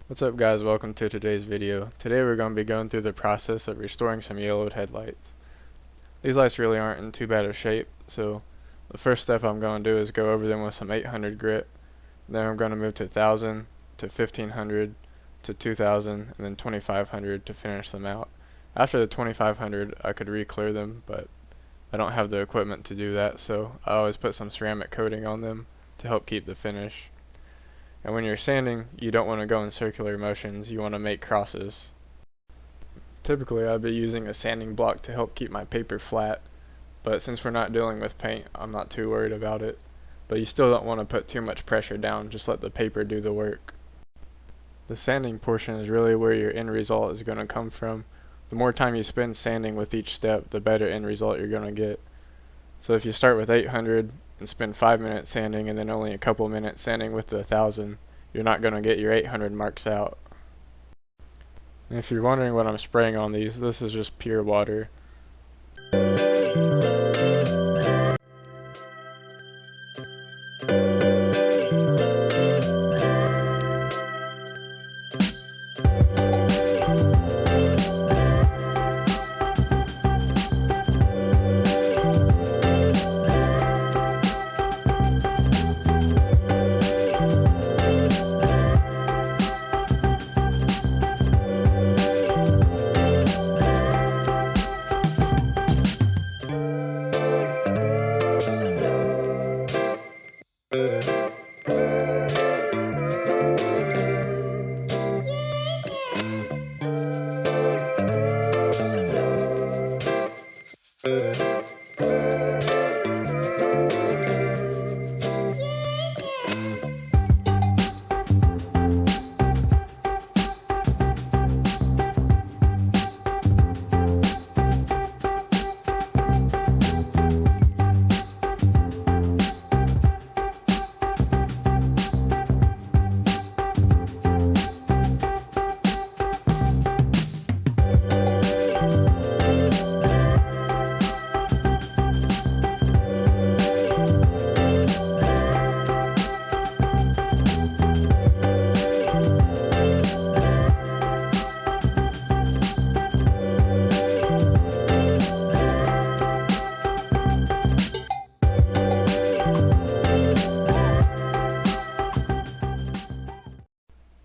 What's up guys, welcome to today's video. Today we're going to be going through the process of restoring some yellowed headlights. These lights really aren't in too bad of shape, so the first step I'm going to do is go over them with some 800 grit. Then I'm going to move to 1000 to 1500 to 2000 and then 2500 to finish them out. After the 2500 I could re-clear them, but I don't have the equipment to do that, so I always put some ceramic coating on them to help keep the finish. And when you're sanding, you don't want to go in circular motions, you want to make crosses. Typically I'd be using a sanding block to help keep my paper flat, but since we're not dealing with paint, I'm not too worried about it. But you still don't want to put too much pressure down, just let the paper do the work. The sanding portion is really where your end result is going to come from. The more time you spend sanding with each step, the better end result you're going to get. So if you start with 800 and spend 5 minutes sanding and then only a couple minutes sanding with the 1000, you're not going to get your 800 marks out. And if you're wondering what I'm spraying on these, this is just pure water.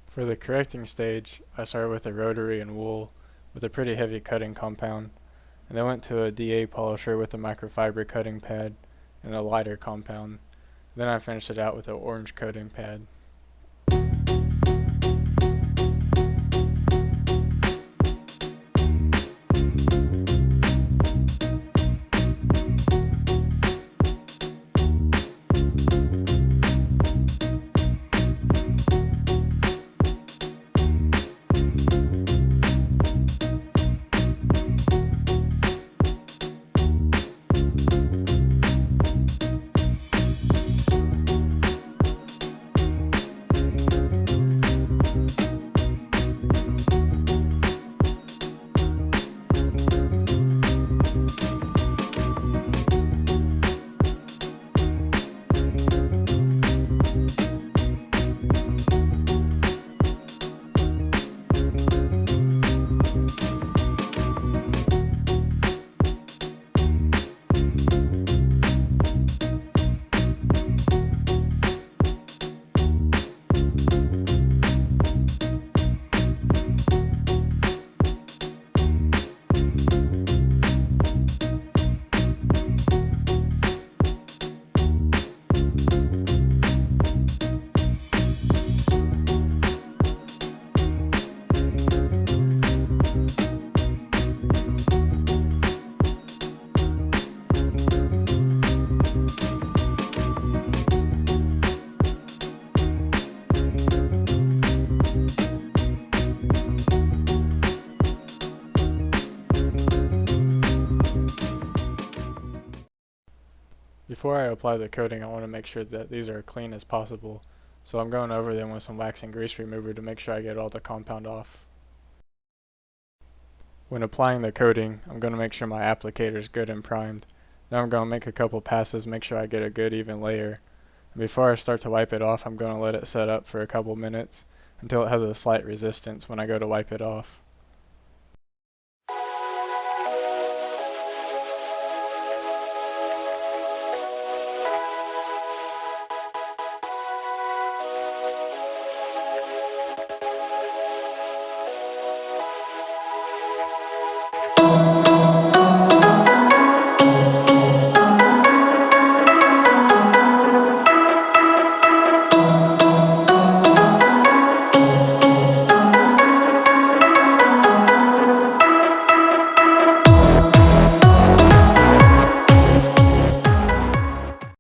For the correcting stage, I started with a rotary and wool with a pretty heavy cutting compound, and then went to a DA polisher with a microfiber cutting pad and a lighter compound. Then I finished it out with an orange coating pad. Before I apply the coating, I want to make sure that these are clean as possible, so I'm going over them with some wax and grease remover to make sure I get all the compound off. When applying the coating, I'm going to make sure my applicator is good and primed. Then I'm going to make a couple passes, make sure I get a good even layer. And before I start to wipe it off, I'm going to let it set up for a couple minutes, until it has a slight resistance when I go to wipe it off.